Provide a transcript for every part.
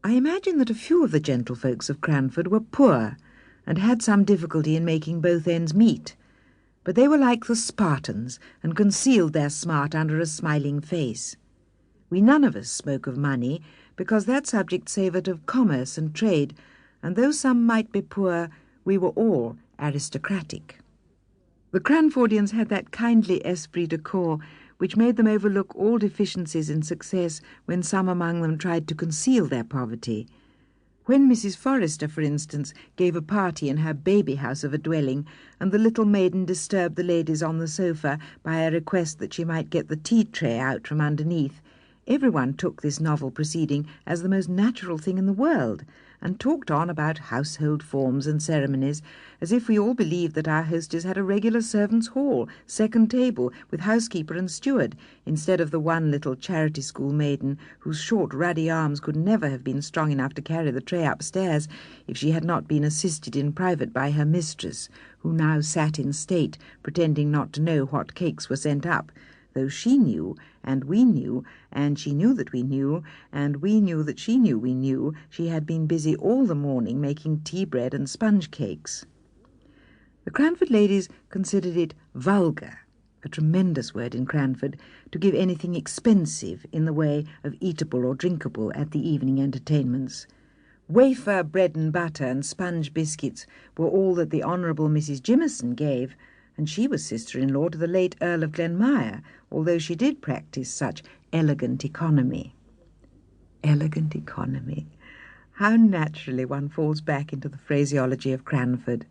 I imagine that a few of the gentlefolks of Cranford were poor, and had some difficulty in making both ends meet, but they were like the Spartans, and concealed their smart under a smiling face. We none of us spoke of money, because that subject savoured of commerce and trade, and though some might be poor, we were all aristocratic. The Cranfordians had that kindly esprit de corps which made them overlook all deficiencies in success when some among them tried to conceal their poverty. When Mrs. Forrester, for instance, gave a party in her baby house of a dwelling, and the little maiden disturbed the ladies on the sofa by a request that she might get the tea-tray out from underneath, everyone took this novel proceeding as the most natural thing in the world, and talked on about household forms and ceremonies, as if we all believed that our hostess had a regular servants' hall, second table, with housekeeper and steward, instead of the one little charity school maiden, whose short ruddy arms could never have been strong enough to carry the tray upstairs, if she had not been assisted in private by her mistress, who now sat in state, pretending not to know what cakes were sent up, though she knew, and we knew, and she knew that we knew, and we knew that she knew we knew, she had been busy all the morning making tea-bread and sponge cakes. The Cranford ladies considered it vulgar, a tremendous word in Cranford, to give anything expensive in the way of eatable or drinkable at the evening entertainments. Wafer, bread and butter, and sponge biscuits were all that the Honourable Mrs. Jimison gave, and she was sister-in-law to the late Earl of Glenmire, although she did practise such elegant economy. Elegant economy. How naturally one falls back into the phraseology of Cranford.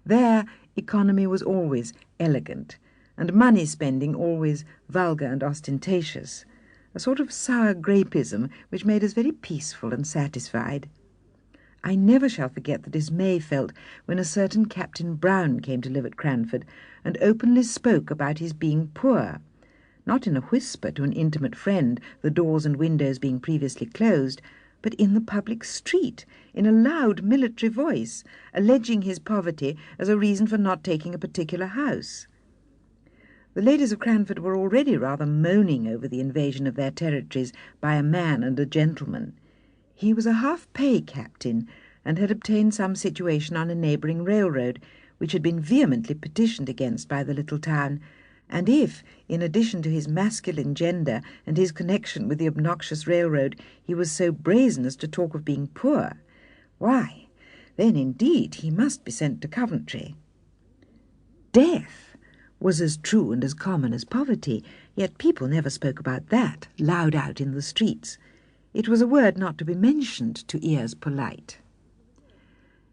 There, economy was always elegant, and money-spending always vulgar and ostentatious, a sort of sour grapeism which made us very peaceful and satisfied. I never shall forget the dismay felt when a certain Captain Brown came to live at Cranford and openly spoke about his being poor, not in a whisper to an intimate friend, the doors and windows being previously closed, but in the public street, in a loud military voice, alleging his poverty as a reason for not taking a particular house. The ladies of Cranford were already rather moaning over the invasion of their territories by a man and a gentleman. He was a half-pay captain, and had obtained some situation on a neighbouring railroad, which had been vehemently petitioned against by the little town, and if, in addition to his masculine gender and his connection with the obnoxious railroad, he was so brazen as to talk of being poor, why, then indeed he must be sent to Coventry. Death was as true and as common as poverty, yet people never spoke about that loud out in the streets. It was a word not to be mentioned to ears polite.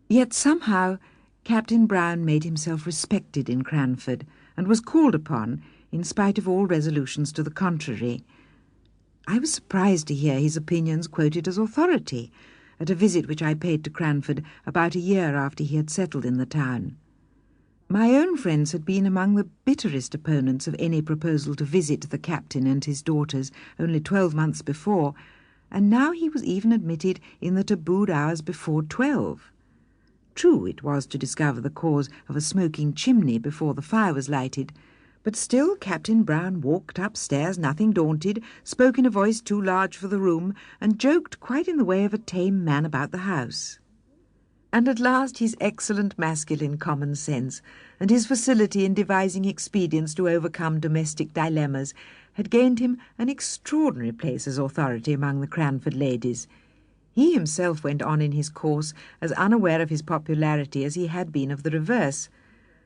Yet somehow Captain Brown made himself respected in Cranford, and was called upon, in spite of all resolutions to the contrary. I was surprised to hear his opinions quoted as authority, at a visit which I paid to Cranford about a year after he had settled in the town. My own friends had been among the bitterest opponents of any proposal to visit the captain and his daughters only 12 months before, and now he was even admitted in the tabooed hours before 12. True, it was to discover the cause of a smoking chimney before the fire was lighted, but still Captain Brown walked upstairs, nothing daunted, spoke in a voice too large for the room, and joked quite in the way of a tame man about the house. And at last his excellent masculine common sense, and his facility in devising expedients to overcome domestic dilemmas, had gained him an extraordinary place as authority among the Cranford ladies. He himself went on in his course as unaware of his popularity as he had been of the reverse,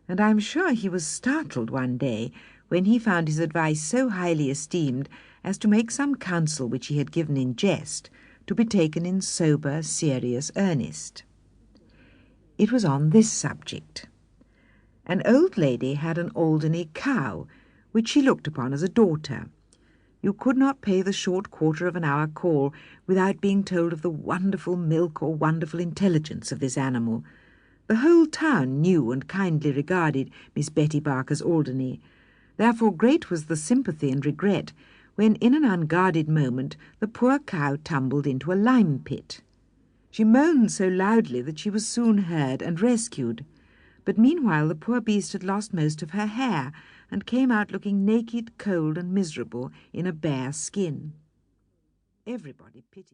and I am sure he was startled one day when he found his advice so highly esteemed as to make some counsel which he had given in jest to be taken in sober, serious earnest. It was on this subject. An old lady had an Alderney cow, which she looked upon as a daughter. You could not pay the short quarter-of-an-hour call without being told of the wonderful milk or wonderful intelligence of this animal. The whole town knew and kindly regarded Miss Betty Barker's Alderney. Therefore great was the sympathy and regret when, in an unguarded moment, the poor cow tumbled into a lime-pit. She moaned so loudly that she was soon heard and rescued. But meanwhile the poor beast had lost most of her hair, and came out looking naked, cold, and miserable in a bare skin. Everybody pitied her.